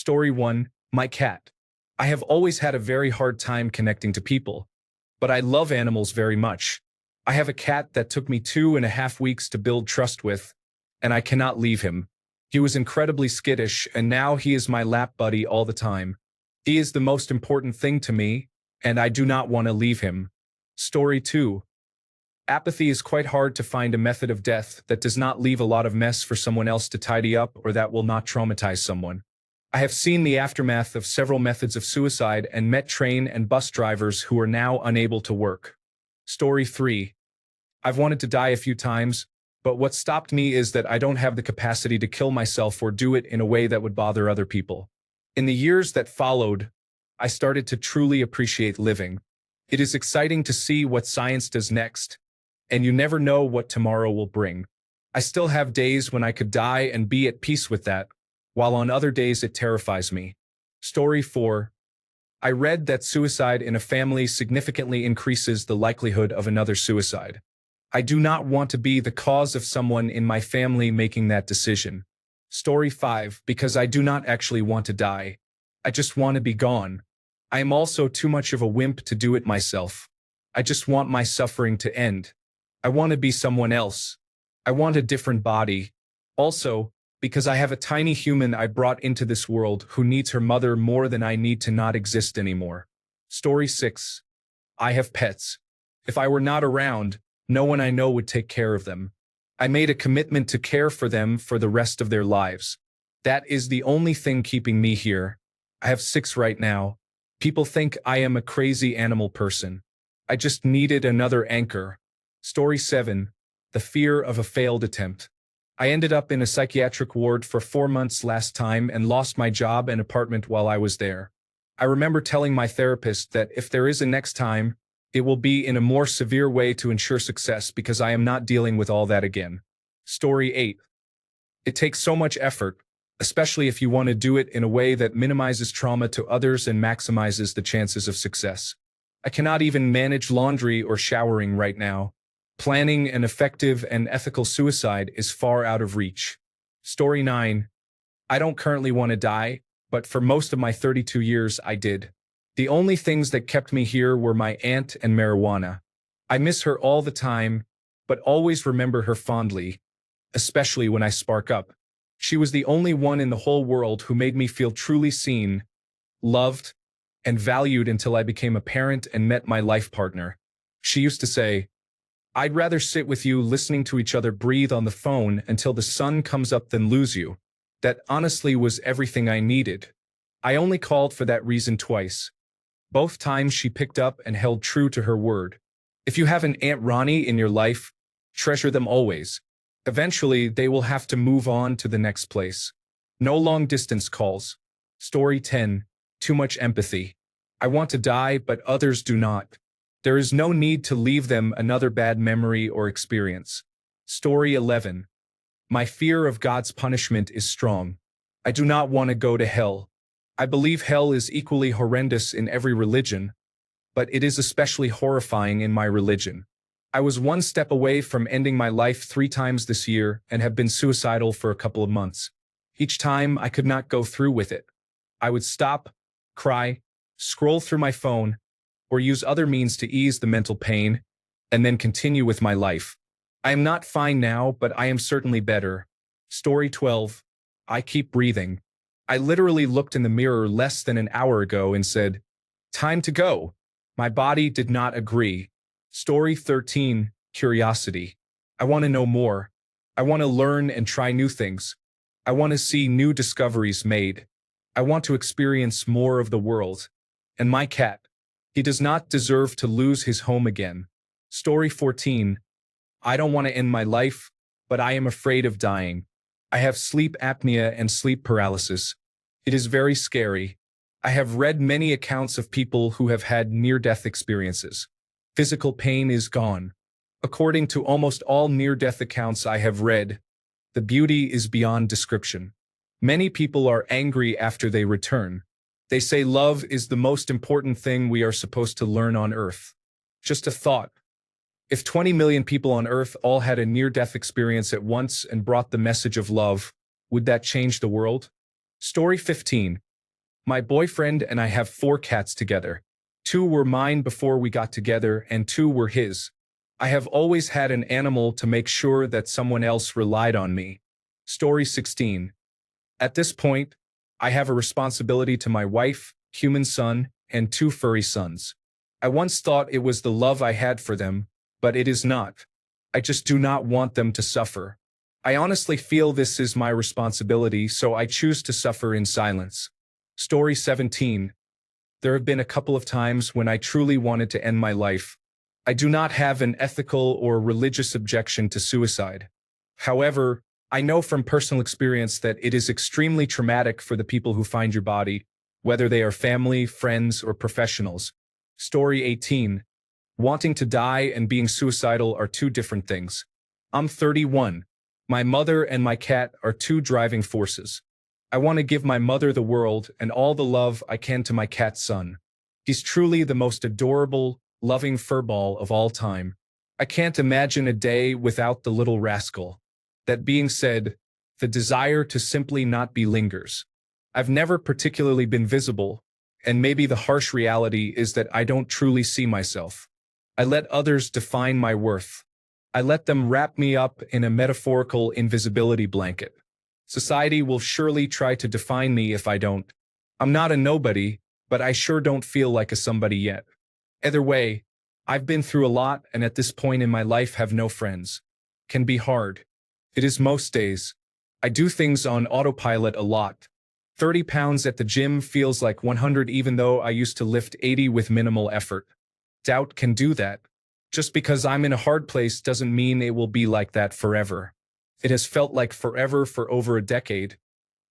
Story 1, My cat. I have always had a very hard time connecting to people, but I love animals very much. I have a cat that took me 2.5 weeks to build trust with, and I cannot leave him. He was incredibly skittish, and now he is my lap buddy all the time. He is the most important thing to me, and I do not want to leave him. Story 2. Apathy is quite hard to find a method of death that does not leave a lot of mess for someone else to tidy up or that will not traumatize someone. I have seen the aftermath of several methods of suicide and met train and bus drivers who are now unable to work. Story 3. I've wanted to die a few times, but what stopped me is that I don't have the capacity to kill myself or do it in a way that would bother other people. In the years that followed, I started to truly appreciate living. It is exciting to see what science does next, and you never know what tomorrow will bring. I still have days when I could die and be at peace with that, while on other days it terrifies me. Story 4. I read that suicide in a family significantly increases the likelihood of another suicide. I do not want to be the cause of someone in my family making that decision. Story 5. Because I do not actually want to die. I just want to be gone. I am also too much of a wimp to do it myself. I just want my suffering to end. I want to be someone else. I want a different body. Also, because I have a tiny human I brought into this world who needs her mother more than I need to not exist anymore. Story 6. I have pets. If I were not around, no one I know would take care of them. I made a commitment to care for them for the rest of their lives. That is the only thing keeping me here. I have 6 right now. People think I am a crazy animal person. I just needed another anchor. Story 7. The fear of a failed attempt. I ended up in a psychiatric ward for 4 months last time and lost my job and apartment while I was there. I remember telling my therapist that if there is a next time, it will be in a more severe way to ensure success because I am not dealing with all that again. Story 8. It takes so much effort, especially if you want to do it in a way that minimizes trauma to others and maximizes the chances of success. I cannot even manage laundry or showering right now. Planning an effective and ethical suicide is far out of reach. Story 9. I don't currently want to die, but for most of my 32 years I did. The only things that kept me here were my aunt and marijuana. I miss her all the time, but always remember her fondly, especially when I spark up. She was the only one in the whole world who made me feel truly seen, loved, and valued until I became a parent and met my life partner. She used to say, "I'd rather sit with you listening to each other breathe on the phone until the sun comes up than lose you." That honestly was everything I needed. I only called for that reason twice. Both times she picked up and held true to her word. If you have an Aunt Ronnie in your life, treasure them always. Eventually, they will have to move on to the next place. No long-distance calls. Story 10. Too much empathy. I want to die, but others do not. There is no need to leave them another bad memory or experience. Story 11. My fear of God's punishment is strong. I do not want to go to hell. I believe hell is equally horrendous in every religion, but it is especially horrifying in my religion. I was one step away from ending my life 3 times this year and have been suicidal for a couple of months. Each time I could not go through with it. I would stop, cry, scroll through my phone, or use other means to ease the mental pain, and then continue with my life. I am not fine now, but I am certainly better. Story 12. I keep breathing. I literally looked in the mirror less than an hour ago and said, "Time to go." My body did not agree. Story 13. Curiosity. I want to know more. I want to learn and try new things. I want to see new discoveries made. I want to experience more of the world. And my cat. He does not deserve to lose his home again. Story 14. I don't want to end my life, but I am afraid of dying. I have sleep apnea and sleep paralysis. It is very scary. I have read many accounts of people who have had near-death experiences. Physical pain is gone. According to almost all near-death accounts I have read, the beauty is beyond description. Many people are angry after they return. They say love is the most important thing we are supposed to learn on Earth. Just a thought. If 20 million people on Earth all had a near-death experience at once and brought the message of love, would that change the world? Story 15. My boyfriend and I have 4 cats together. 2 were mine before we got together and 2 were his. I have always had an animal to make sure that someone else relied on me. Story 16. At this point, I have a responsibility to my wife, human son, and 2 furry sons. I once thought it was the love I had for them, but it is not. I just do not want them to suffer. I honestly feel this is my responsibility, so I choose to suffer in silence. Story 17. There have been a couple of times when I truly wanted to end my life. I do not have an ethical or religious objection to suicide. However, I know from personal experience that it is extremely traumatic for the people who find your body, whether they are family, friends, or professionals. Story 18. Wanting to die and being suicidal are 2 different things. I'm 31. My mother and my cat are 2 driving forces. I want to give my mother the world and all the love I can to my cat son. He's truly the most adorable, loving furball of all time. I can't imagine a day without the little rascal. That being said, the desire to simply not be lingers. I've never particularly been visible, and maybe the harsh reality is that I don't truly see myself. I let others define my worth. I let them wrap me up in a metaphorical invisibility blanket. Society will surely try to define me if I don't. I'm not a nobody, but I sure don't feel like a somebody yet. Either way, I've been through a lot and at this point in my life have no friends. Can be hard. It is most days. I do things on autopilot a lot. 30 pounds at the gym feels like 100 even though I used to lift 80 with minimal effort. Doubt can do that. Just because I'm in a hard place doesn't mean it will be like that forever. It has felt like forever for over a decade,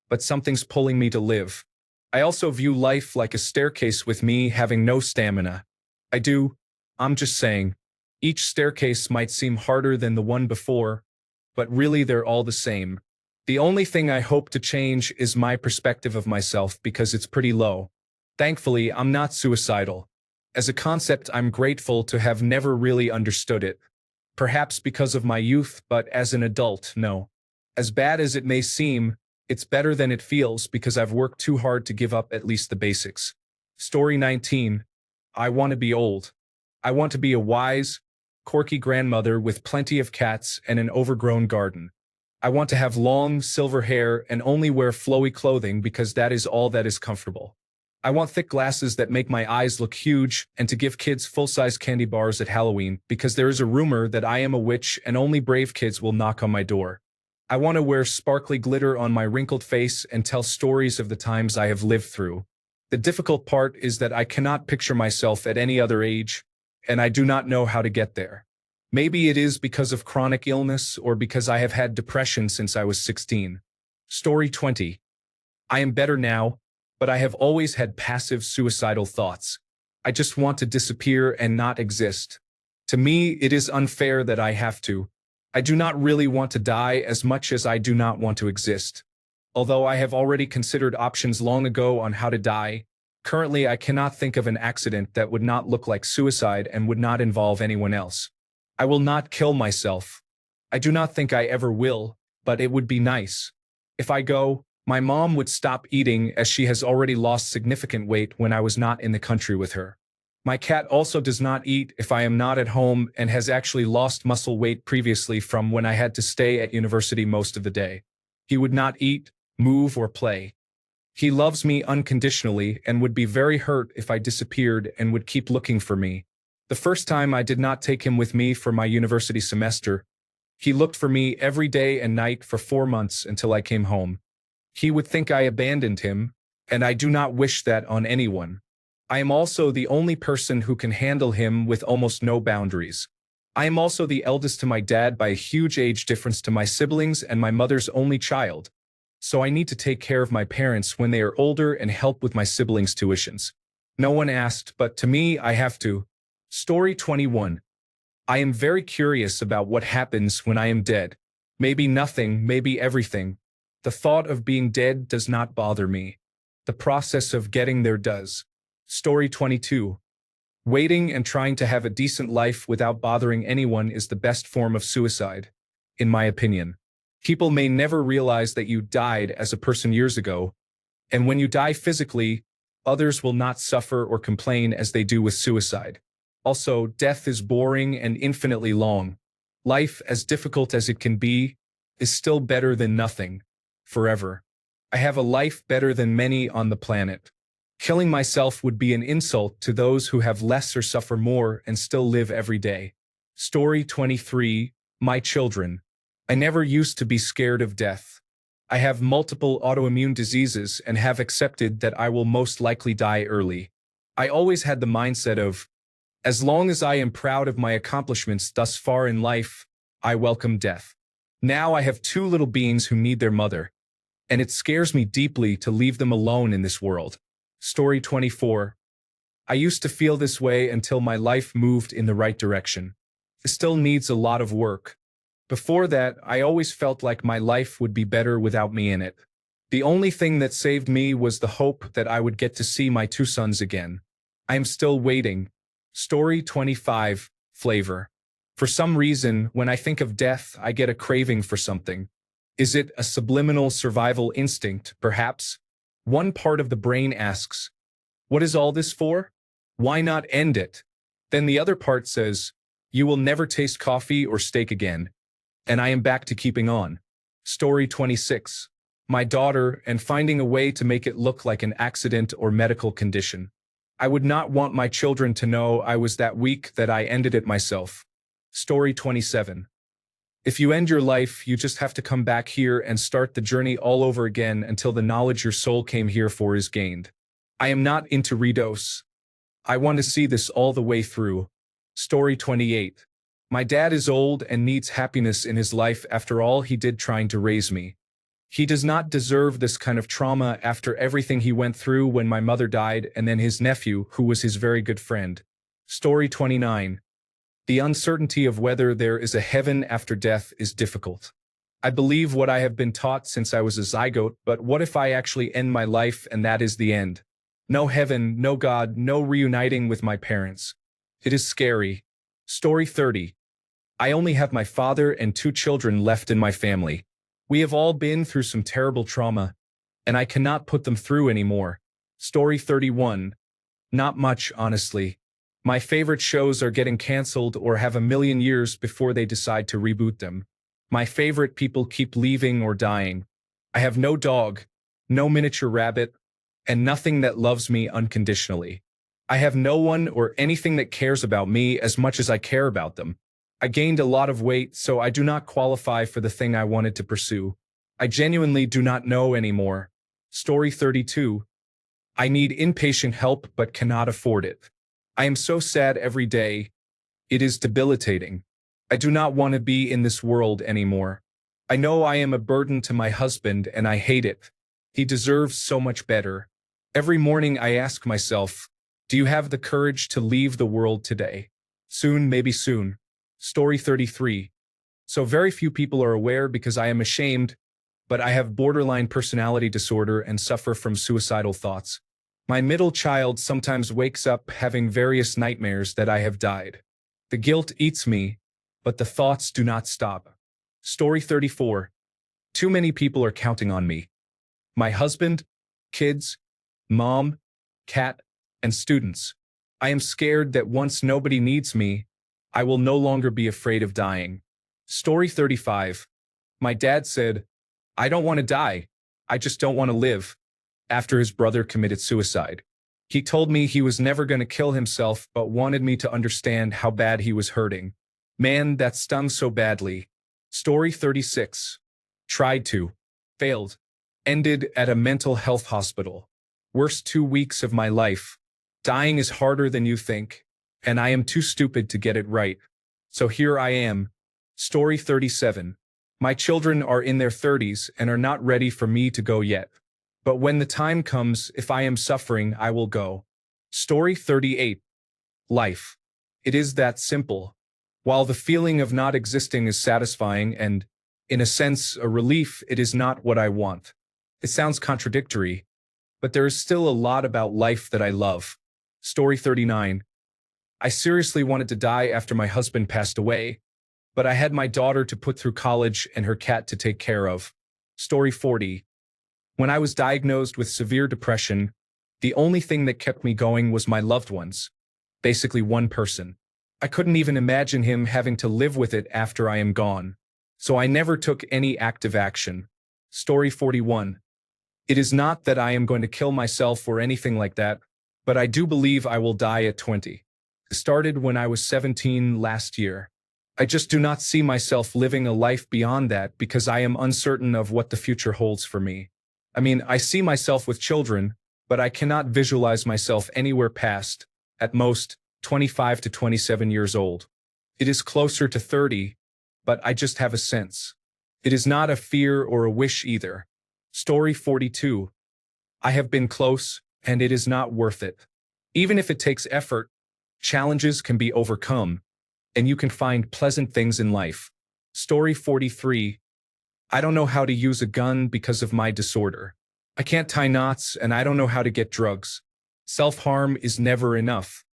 but something's pulling me to live. I also view life like a staircase with me having no stamina. I do. I'm just saying. Each staircase might seem harder than the one before, but really they're all the same. The only thing I hope to change is my perspective of myself because it's pretty low. Thankfully, I'm not suicidal. As a concept, I'm grateful to have never really understood it. Perhaps because of my youth, but as an adult, no. As bad as it may seem, it's better than it feels because I've worked too hard to give up at least the basics. Story 19. I want to be old. I want to be a wise, quirky grandmother with plenty of cats and an overgrown garden. I want to have long, silver hair and only wear flowy clothing because that is all that is comfortable. I want thick glasses that make my eyes look huge and to give kids full-size candy bars at Halloween because there is a rumor that I am a witch and only brave kids will knock on my door. I want to wear sparkly glitter on my wrinkled face and tell stories of the times I have lived through. The difficult part is that I cannot picture myself at any other age, and I do not know how to get there. Maybe it is because of chronic illness or because I have had depression since I was 16. Story 20. I am better now, but I have always had passive suicidal thoughts. I just want to disappear and not exist. To me, it is unfair that I have to. I do not really want to die as much as I do not want to exist. Although I have already considered options long ago on how to die, currently I cannot think of an accident that would not look like suicide and would not involve anyone else. I will not kill myself. I do not think I ever will, but it would be nice. If I go, my mom would stop eating as she has already lost significant weight when I was not in the country with her. My cat also does not eat if I am not at home and has actually lost muscle weight previously from when I had to stay at university most of the day. He would not eat, move, or play. He loves me unconditionally and would be very hurt if I disappeared and would keep looking for me. The first time I did not take him with me for my university semester, he looked for me every day and night for 4 months until I came home. He would think I abandoned him, and I do not wish that on anyone. I am also the only person who can handle him with almost no boundaries. I am also the eldest to my dad by a huge age difference to my siblings and my mother's only child, so I need to take care of my parents when they are older and help with my siblings' tuitions. No one asked, but to me, I have to. Story 21. I am very curious about what happens when I am dead. Maybe nothing, maybe everything. The thought of being dead does not bother me. The process of getting there does. Story 22. Waiting and trying to have a decent life without bothering anyone is the best form of suicide, in my opinion. People may never realize that you died as a person years ago, And when you die physically, others will not suffer or complain as they do with suicide. Also, death is boring and infinitely long. Life, as difficult as it can be, is still better than nothing, forever. I have a life better than many on the planet. Killing myself would be an insult to those who have less or suffer more and still live every day. Story 23, My Children. I never used to be scared of death. I have multiple autoimmune diseases and have accepted that I will most likely die early. I always had the mindset of, as long as I am proud of my accomplishments thus far in life, I welcome death. Now I have two little beings who need their mother, and it scares me deeply to leave them alone in this world. Story 24. I used to feel this way until my life moved in the right direction. It still needs a lot of work. Before that, I always felt like my life would be better without me in it. The only thing that saved me was the hope that I would get to see my two sons again. I am still waiting. Story 25, Flavor. For some reason, when I think of death, I get a craving for something. Is it a subliminal survival instinct, perhaps? One part of the brain asks, what is all this for? Why not end it? Then the other part says, you will never taste coffee or steak again. And I am back to keeping on. Story 26. My daughter and finding a way to make it look like an accident or medical condition. I would not want my children to know I was that weak that I ended it myself. Story 27. If you end your life, you just have to come back here and start the journey all over again until the knowledge your soul came here for is gained. I am not into redose. I want to see this all the way through. Story 28. My dad is old and needs happiness in his life after all he did trying to raise me. He does not deserve this kind of trauma after everything he went through when my mother died and then his nephew, who was his very good friend. Story 29. The uncertainty of whether there is a heaven after death is difficult. I believe what I have been taught since I was a zygote, but what if I actually end my life and that is the end? No heaven, no God, no reuniting with my parents. It is scary. Story 30. I only have my father and two children left in my family. We have all been through some terrible trauma, and I cannot put them through anymore. Story 31. Not much, honestly. My favorite shows are getting canceled or have a million years before they decide to reboot them. My favorite people keep leaving or dying. I have no dog, no miniature rabbit, and nothing that loves me unconditionally. I have no one or anything that cares about me as much as I care about them. I gained a lot of weight, so I do not qualify for the thing I wanted to pursue. I genuinely do not know anymore. Story 32. I need inpatient help but cannot afford it. I am so sad every day. It is debilitating. I do not want to be in this world anymore. I know I am a burden to my husband and I hate it. He deserves so much better. Every morning I ask myself, do you have the courage to leave the world today? Soon, maybe soon. Story 33. So very few people are aware because I am ashamed, but I have borderline personality disorder and suffer from suicidal thoughts. My middle child sometimes wakes up having various nightmares that I have died. The guilt eats me, but the thoughts do not stop. Story 34. Too many people are counting on me. My husband, kids, mom, cat, and students. I am scared that once nobody needs me, I will no longer be afraid of dying. Story 35. My dad said, I don't want to die. I just don't want to live. After his brother committed suicide. He told me he was never going to kill himself but wanted me to understand how bad he was hurting. Man, that stung so badly. Story 36. Tried to. Failed. Ended at a mental health hospital. Worst 2 weeks of my life. Dying is harder than you think, and I am too stupid to get it right. So here I am. Story 37. My children are in their 30s and are not ready for me to go yet. But when the time comes, if I am suffering, I will go. Story 38. Life. It is that simple. While the feeling of not existing is satisfying and, in a sense, a relief, it is not what I want. It sounds contradictory, but there is still a lot about life that I love. Story 39. I seriously wanted to die after my husband passed away, but I had my daughter to put through college and her cat to take care of. Story 40. When I was diagnosed with severe depression, the only thing that kept me going was my loved ones. Basically one person. I couldn't even imagine him having to live with it after I am gone. So I never took any active action. Story 41. It is not that I am going to kill myself or anything like that, but I do believe I will die at 20. It started when I was 17 last year. I just do not see myself living a life beyond that because I am uncertain of what the future holds for me. I mean, I see myself with children, but I cannot visualize myself anywhere past, at most, 25 to 27 years old. It is closer to 30, but I just have a sense. It is not a fear or a wish either. Story 42. I have been close, and it is not worth it. Even if it takes effort, challenges can be overcome, and you can find pleasant things in life. Story 43. I don't know how to use a gun because of my disorder. I can't tie knots, and I don't know how to get drugs. Self-harm is never enough.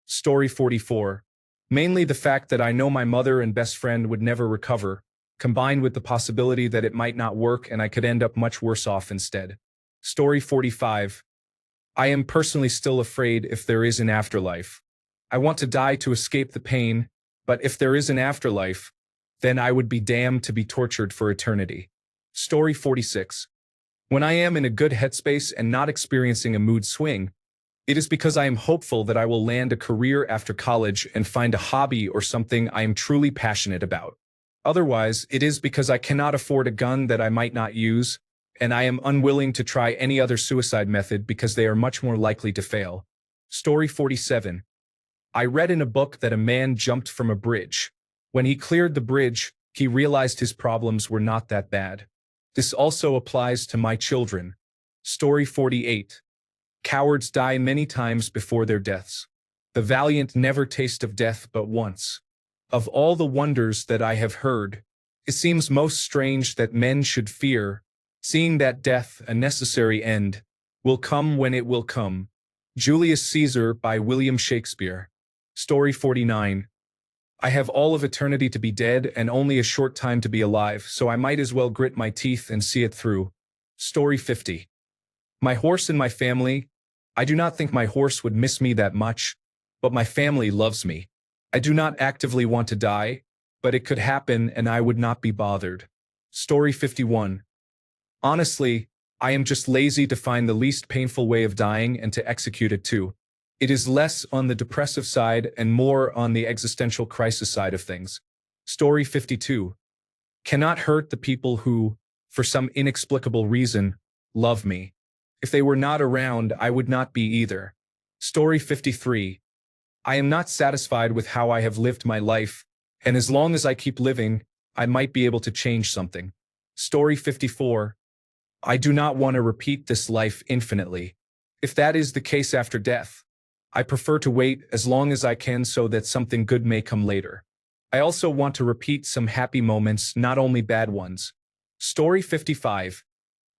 Story 44. Mainly the fact that I know my mother and best friend would never recover, combined with the possibility that it might not work and I could end up much worse off instead. Story 45. I am personally still afraid if there is an afterlife. I want to die to escape the pain, but if there is an afterlife, then I would be damned to be tortured for eternity. Story 46. When I am in a good headspace and not experiencing a mood swing, it is because I am hopeful that I will land a career after college and find a hobby or something I am truly passionate about. Otherwise, it is because I cannot afford a gun that I might not use, and I am unwilling to try any other suicide method because they are much more likely to fail. Story 47. I read in a book that a man jumped from a bridge. When he cleared the bridge, he realized his problems were not that bad. This also applies to my children. Story 48. Cowards die many times before their deaths. The valiant never taste of death but once. Of all the wonders that I have heard, it seems most strange that men should fear, seeing that death, a necessary end, will come when it will come. Julius Caesar by William Shakespeare. Story 49. I have all of eternity to be dead and only a short time to be alive, so I might as well grit my teeth and see it through. Story 50. My horse and my family. I do not think my horse would miss me that much, but my family loves me. I do not actively want to die, but it could happen and I would not be bothered. Story 51. Honestly, I am just lazy to find the least painful way of dying and to execute it too. It is less on the depressive side and more on the existential crisis side of things. Story 52. Cannot hurt the people who, for some inexplicable reason, love me. If they were not around, I would not be either. Story 53. I am not satisfied with how I have lived my life, and as long as I keep living, I might be able to change something. Story 54. I do not want to repeat this life infinitely. If that is the case after death, I prefer to wait as long as I can so that something good may come later. I also want to repeat some happy moments, not only bad ones. Story 55.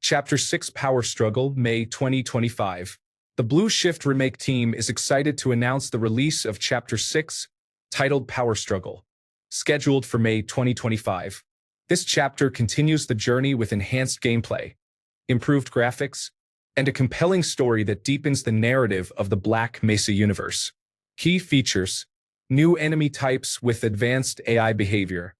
Chapter 6 Power Struggle, May 2025. The Blue Shift Remake team is excited to announce the release of Chapter 6, titled Power Struggle, scheduled for May 2025. This chapter continues the journey with enhanced gameplay, improved graphics, and a compelling story that deepens the narrative of the Black Mesa universe. Key features: new enemy types with advanced AI behavior,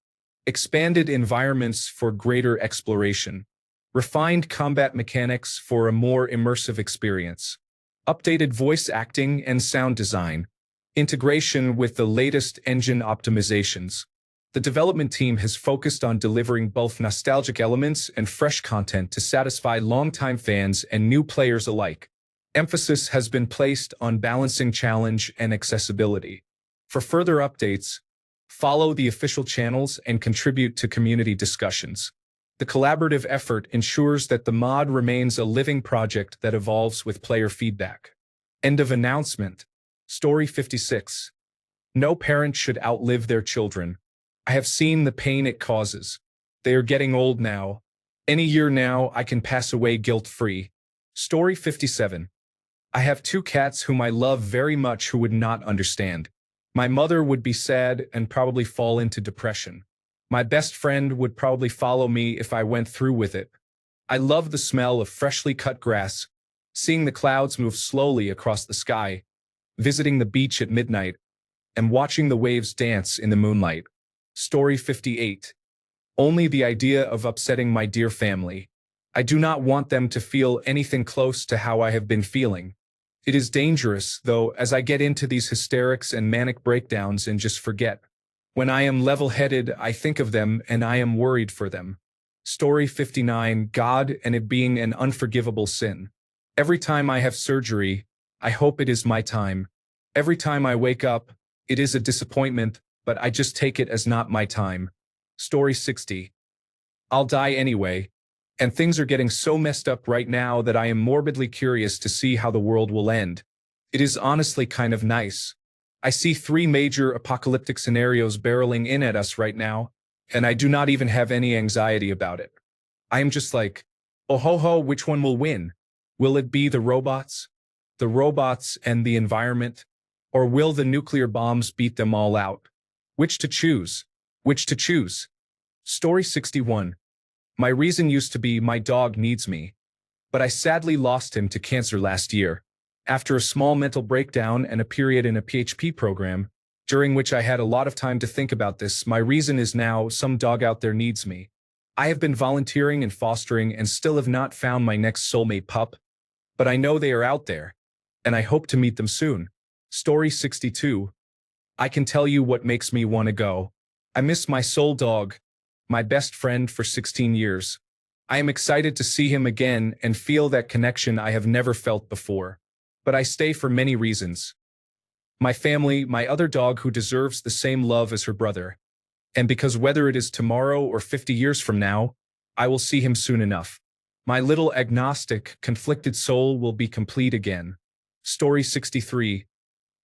expanded environments for greater exploration, refined combat mechanics for a more immersive experience, updated voice acting and sound design, integration with the latest engine optimizations. The development team has focused on delivering both nostalgic elements and fresh content to satisfy longtime fans and new players alike. Emphasis has been placed on balancing challenge and accessibility. For further updates, follow the official channels and contribute to community discussions. The collaborative effort ensures that the mod remains a living project that evolves with player feedback. End of announcement. Story 56. No parent should outlive their children. I have seen the pain it causes. They are getting old now. Any year now, I can pass away guilt-free. Story 57. I have 2 cats whom I love very much who would not understand. My mother would be sad and probably fall into depression. My best friend would probably follow me if I went through with it. I love the smell of freshly cut grass, seeing the clouds move slowly across the sky, visiting the beach at midnight, and watching the waves dance in the moonlight. Story 58. Only the idea of upsetting my dear family. I do not want them to feel anything close to how I have been feeling. It is dangerous, though, as I get into these hysterics and manic breakdowns and just forget. When I am level-headed, I think of them and I am worried for them. Story 59. God and it being an unforgivable sin. Every time I have surgery, I hope it is my time. Every time I wake up, it is a disappointment, but I just take it as not my time. Story 60. I'll die anyway, and things are getting so messed up right now that I am morbidly curious to see how the world will end. It is honestly kind of nice. I see 3 major apocalyptic scenarios barreling in at us right now, and I do not even have any anxiety about it. I am just like, oh ho ho, which one will win? Will it be the robots? The robots and the environment? Or will the nuclear bombs beat them all out? Which to choose? Which to choose? Story 61. My reason used to be my dog needs me, but I sadly lost him to cancer last year. After a small mental breakdown and a period in a PHP program, during which I had a lot of time to think about this, my reason is now some dog out there needs me. I have been volunteering and fostering and still have not found my next soulmate pup, but I know they are out there, and I hope to meet them soon. Story 62. I can tell you what makes me want to go. I miss my soul dog, my best friend for 16 years. I am excited to see him again and feel that connection I have never felt before. But I stay for many reasons. My family, my other dog who deserves the same love as her brother. And because whether it is tomorrow or 50 years from now, I will see him soon enough. My little agnostic, conflicted soul will be complete again. Story 63.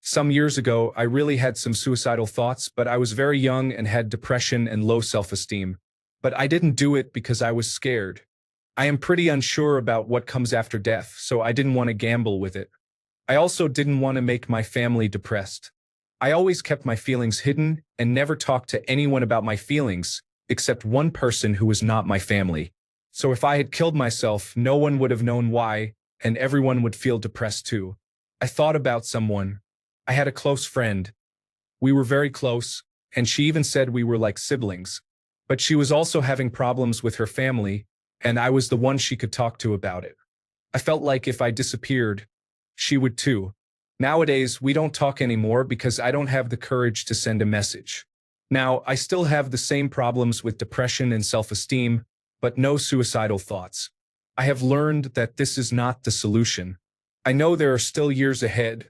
Some years ago, I really had some suicidal thoughts, but I was very young and had depression and low self-esteem. But I didn't do it because I was scared. I am pretty unsure about what comes after death, so I didn't want to gamble with it. I also didn't want to make my family depressed. I always kept my feelings hidden and never talked to anyone about my feelings, except one person who was not my family. So if I had killed myself, no one would have known why, and everyone would feel depressed too. I thought about someone. I had a close friend. We were very close, and she even said we were like siblings. But she was also having problems with her family, and I was the one she could talk to about it. I felt like if I disappeared, she would too. Nowadays, we don't talk anymore because I don't have the courage to send a message. Now, I still have the same problems with depression and self-esteem, but no suicidal thoughts. I have learned that this is not the solution. I know there are still years ahead,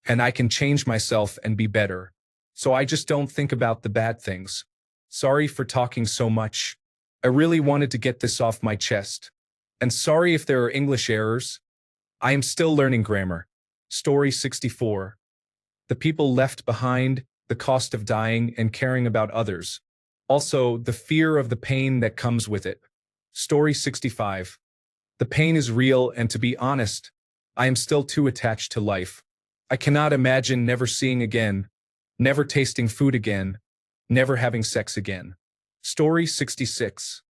and I can change myself and be better. So I just don't think about the bad things. Sorry for talking so much. I really wanted to get this off my chest. And sorry if there are English errors. I am still learning grammar. Story 64. The people left behind, the cost of dying and caring about others. Also, the fear of the pain that comes with it. Story 65. The pain is real, and to be honest, I am still too attached to life. I cannot imagine never seeing again, never tasting food again, never having sex again. Story 66.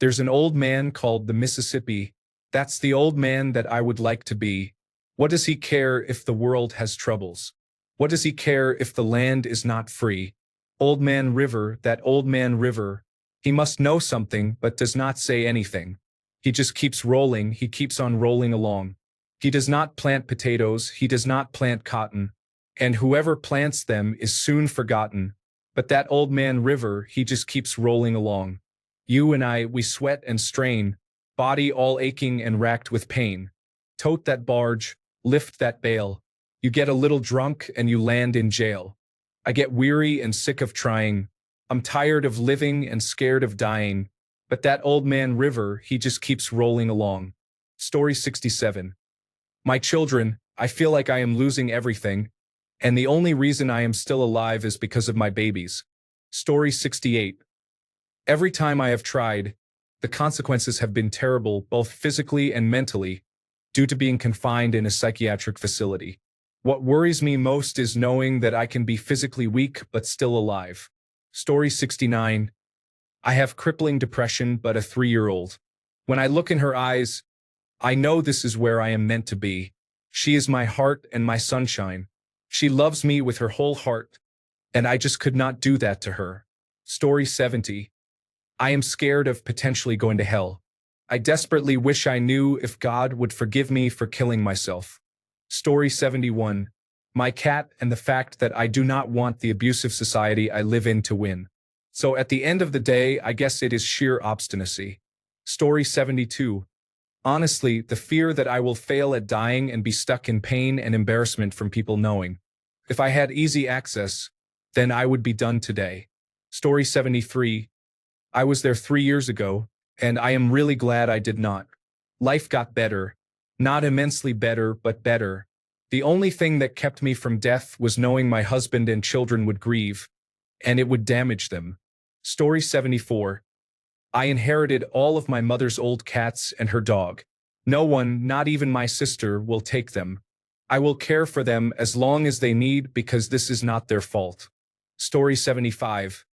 There's an old man called the Mississippi. That's the old man that I would like to be. What does he care if the world has troubles? What does he care if the land is not free? Old Man River, that old man River. He must know something but does not say anything. He just keeps rolling, he keeps on rolling along. He does not plant potatoes, he does not plant cotton, and whoever plants them is soon forgotten. But that old man River, he just keeps rolling along. You and I, we sweat and strain, body all aching and racked with pain. Tote that barge, lift that bale. You get a little drunk and you land in jail. I get weary and sick of trying. I'm tired of living and scared of dying. But that old man River, he just keeps rolling along. Story 67. My children, I feel like I am losing everything, and the only reason I am still alive is because of my babies. Story 68. Every time I have tried, the consequences have been terrible, both physically and mentally, due to being confined in a psychiatric facility. What worries me most is knowing that I can be physically weak but still alive. Story 69. I have crippling depression but a 3-year-old. When I look in her eyes, I know this is where I am meant to be. She is my heart and my sunshine. She loves me with her whole heart, and I just could not do that to her. Story 70. I am scared of potentially going to hell. I desperately wish I knew if God would forgive me for killing myself. Story 71. My cat and the fact that I do not want the abusive society I live in to win. So at the end of the day, I guess it is sheer obstinacy. Story 72. Honestly, the fear that I will fail at dying and be stuck in pain and embarrassment from people knowing. If I had easy access, then I would be done today. Story 73. I was there 3 years ago, and I am really glad I did not. Life got better. Not immensely better, but better. The only thing that kept me from death was knowing my husband and children would grieve, and it would damage them. Story 74. I inherited all of my mother's old cats and her dog. No one, not even my sister, will take them. I will care for them as long as they need because this is not their fault. Story 75.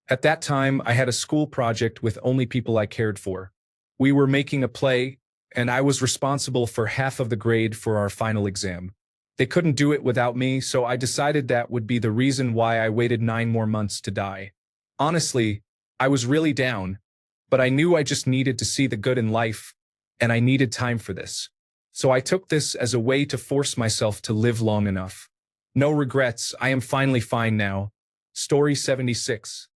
At that time, I had a school project with only people I cared for. We were making a play, and I was responsible for half of the grade for our final exam. They couldn't do it without me, so I decided that would be the reason why I waited 9 more months to die. Honestly, I was really down, but I knew I just needed to see the good in life, and I needed time for this. So I took this as a way to force myself to live long enough. No regrets, I am finally fine now. Story 76.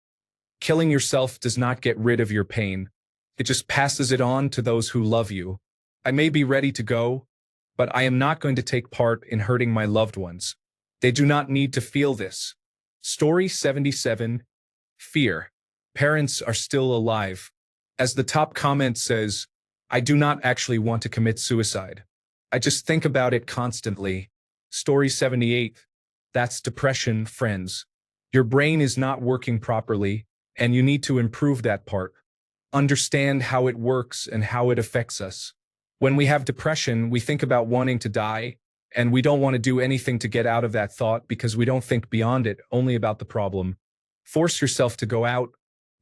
Killing yourself does not get rid of your pain. It just passes it on to those who love you. I may be ready to go, but I am not going to take part in hurting my loved ones. They do not need to feel this. Story 77. Fear. Parents are still alive. As the top comment says, I do not actually want to commit suicide. I just think about it constantly. Story 78. That's depression, friends. Your brain is not working properly, and you need to improve that part. Understand how it works and how it affects us. When we have depression, we think about wanting to die, and we don't want to do anything to get out of that thought because we don't think beyond it, only about the problem. Force yourself to go out,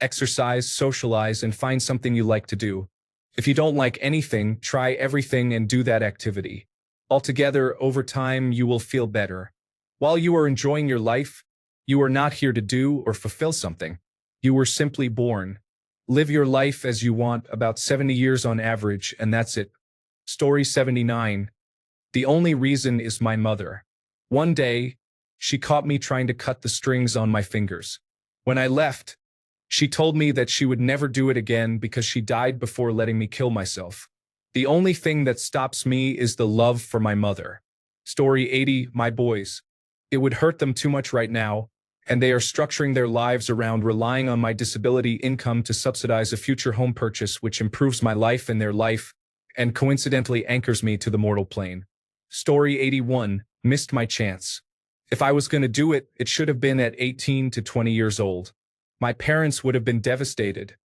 exercise, socialize, and find something you like to do. If you don't like anything, try everything and do that activity. Altogether, over time, you will feel better. While you are enjoying your life, you are not here to do or fulfill something. You were simply born. Live your life as you want, about 70 years on average, and that's it. Story 79. The only reason is my mother. One day, she caught me trying to cut the strings on my fingers. When I left, she told me that she would never do it again because she died before letting me kill myself. The only thing that stops me is the love for my mother. Story 80. My boys. It would hurt them too much right now, and they are structuring their lives around relying on my disability income to subsidize a future home purchase which improves my life and their life, and coincidentally anchors me to the mortal plane. Story 81. Missed my chance. If I was going to do it, it should have been at 18 to 20 years old. My parents would have been devastated,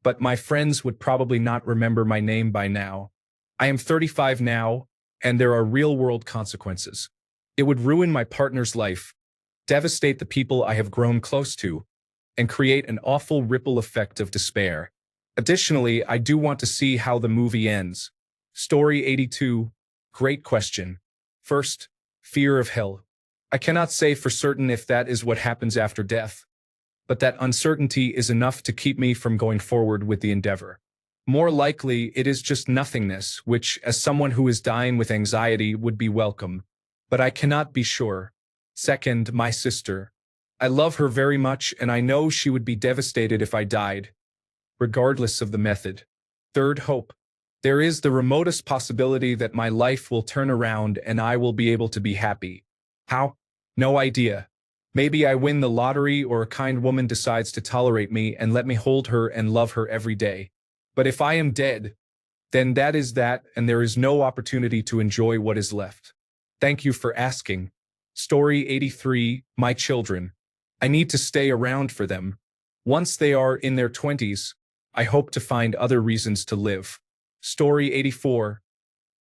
but my friends would probably not remember my name by now. I am 35 now, and there are real-world consequences. It would ruin my partner's life, devastate the people I have grown close to, and create an awful ripple effect of despair. Additionally, I do want to see how the movie ends. Story 82. Great question. First, fear of hell. I cannot say for certain if that is what happens after death, but that uncertainty is enough to keep me from going forward with the endeavor. More likely, it is just nothingness, which, as someone who is dying with anxiety, would be welcome, but I cannot be sure. Second, my sister. I love her very much, and I know she would be devastated if I died, regardless of the method. Third, hope. There is the remotest possibility that my life will turn around and I will be able to be happy. How? No idea. Maybe I win the lottery or a kind woman decides to tolerate me and let me hold her and love her every day. But if I am dead, then that is that, and there is no opportunity to enjoy what is left. Thank you for asking. Story 83. My children. I need to stay around for them. Once they are in their 20s, I hope to find other reasons to live. Story 84.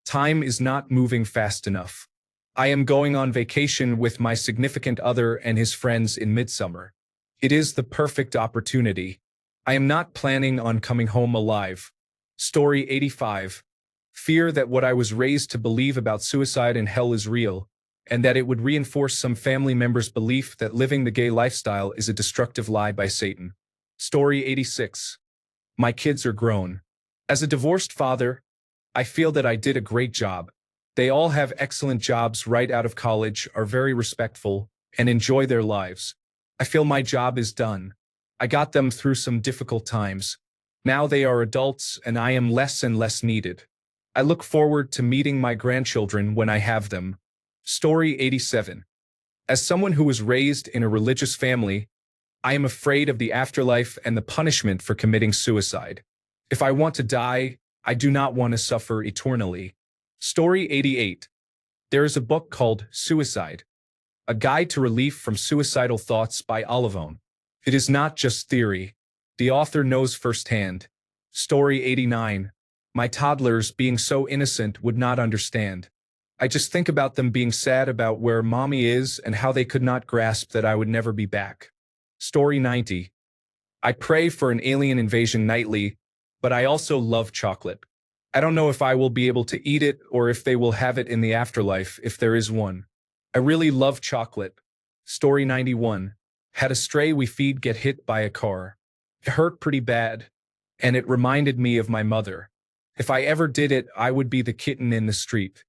Time is not moving fast enough. I am going on vacation with my significant other and his friends in midsummer. It is the perfect opportunity. I am not planning on coming home alive. Story 85. Fear that what I was raised to believe about suicide and hell is real, and that it would reinforce some family members' belief that living the gay lifestyle is a destructive lie by Satan. Story 86. My kids are grown. As a divorced father, I feel that I did a great job. They all have excellent jobs right out of college, are very respectful, and enjoy their lives. I feel my job is done. I got them through some difficult times. Now they are adults and I am less and less needed. I look forward to meeting my grandchildren when I have them. Story 87. As someone who was raised in a religious family, I am afraid of the afterlife and the punishment for committing suicide. If I want to die, I do not want to suffer eternally. Story 88. There is a book called Suicide, A Guide to Relief from Suicidal Thoughts by Olivone. It is not just theory. The author knows firsthand. Story 89. My toddlers, being so innocent, would not understand. I just think about them being sad about where mommy is and how they could not grasp that I would never be back. Story 90. I pray for an alien invasion nightly, but I also love chocolate. I don't know if I will be able to eat it or if they will have it in the afterlife, if there is one. I really love chocolate. Story 91. Had a stray we feed get hit by a car. It hurt pretty bad, and it reminded me of my mother. If I ever did it, I would be the kitten in the street.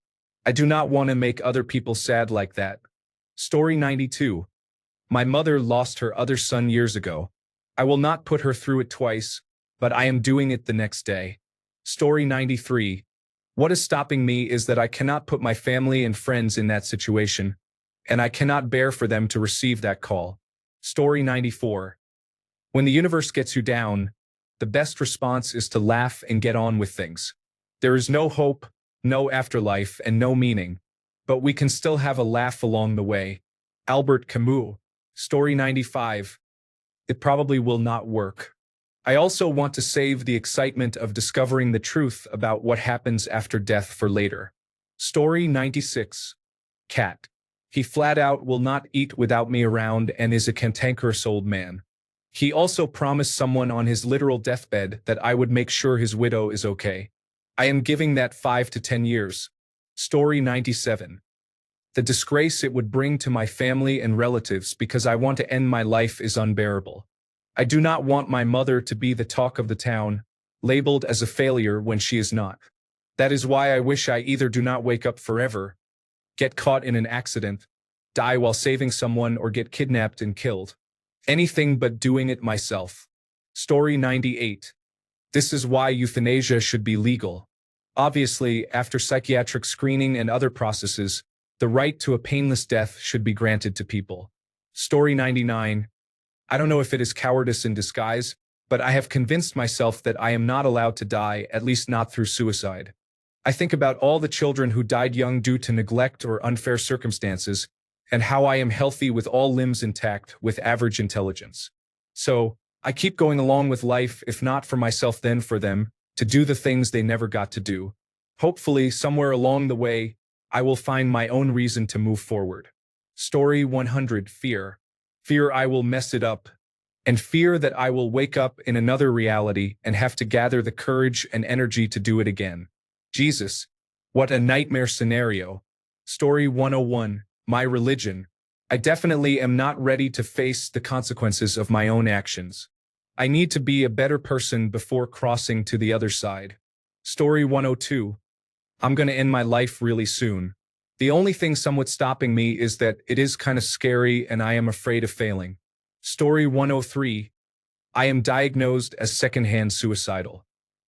I do not want to make other people sad like that. Story 92. My mother lost her other son years ago. I will not put her through it twice, but I am doing it the next day. Story 93. What is stopping me is that I cannot put my family and friends in that situation, and I cannot bear for them to receive that call. Story 94. When the universe gets you down, the best response is to laugh and get on with things. There is no hope, no afterlife, and no meaning, but we can still have a laugh along the way. Albert Camus. Story 95. It probably will not work. I also want to save the excitement of discovering the truth about what happens after death for later. Story 96. Cat. He flat out will not eat without me around and is a cantankerous old man. He also promised someone on his literal deathbed that I would make sure his widow is okay. I am giving that 5 to 10 years. Story 97. The disgrace it would bring to my family and relatives because I want to end my life is unbearable. I do not want my mother to be the talk of the town, labeled as a failure when she is not. That is why I wish I either do not wake up forever, get caught in an accident, die while saving someone, or get kidnapped and killed. Anything but doing it myself. Story 98. This is why euthanasia should be legal. Obviously, after psychiatric screening and other processes, the right to a painless death should be granted to people. Story 99. I don't know if it is cowardice in disguise, but I have convinced myself that I am not allowed to die, at least not through suicide. I think about all the children who died young due to neglect or unfair circumstances, and how I am healthy with all limbs intact with average intelligence. So, I keep going along with life, if not for myself then for them, to do the things they never got to do. Hopefully, somewhere along the way, I will find my own reason to move forward. Story 100. Fear. Fear I will mess it up, and fear that I will wake up in another reality and have to gather the courage and energy to do it again. Jesus, what a nightmare scenario. Story 101. My religion. I definitely am not ready to face the consequences of my own actions. I need to be a better person before crossing to the other side. Story 102. I'm gonna end my life really soon. The only thing somewhat stopping me is that it is kind of scary and I am afraid of failing. Story 103. I am diagnosed as secondhand suicidal.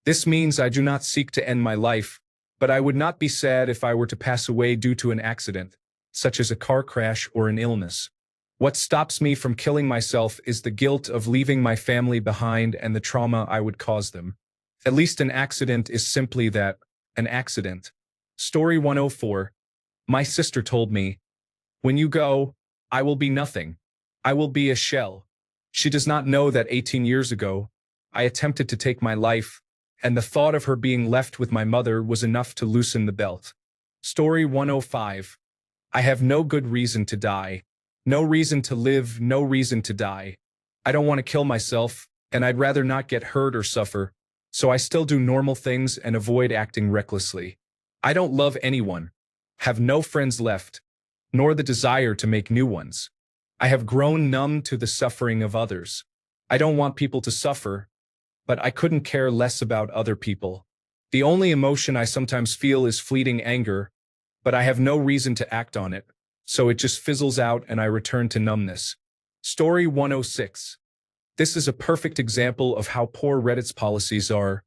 This means I do not seek to end my life, but I would not be sad if I were to pass away due to an accident, such as a car crash or an illness. What stops me from killing myself is the guilt of leaving my family behind and the trauma I would cause them. At least an accident is simply that, an accident. Story 104. My sister told me, when you go, I will be nothing. I will be a shell. She does not know that 18 years ago, I attempted to take my life, and the thought of her being left with my mother was enough to loosen the belt. Story 105. I have no good reason to die. No reason to live, no reason to die. I don't want to kill myself, and I'd rather not get hurt or suffer, So I still do normal things and avoid acting recklessly. I don't love anyone, have no friends left, nor the desire to make new ones. I have grown numb to the suffering of others. I don't want people to suffer, but I couldn't care less about other people. The only emotion I sometimes feel is fleeting anger, but I have no reason to act on it, so it just fizzles out and I return to numbness. Story 106. This is a perfect example of how poor Reddit's policies are.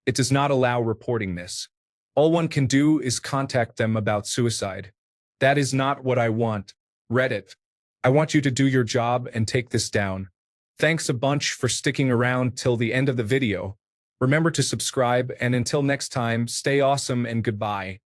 It does not allow reporting this. All one can do is contact them about suicide. That is not what I want. Reddit, I want you to do your job and take this down. Thanks a bunch for sticking around till the end of the video. Remember to subscribe, and until next time, stay awesome and goodbye.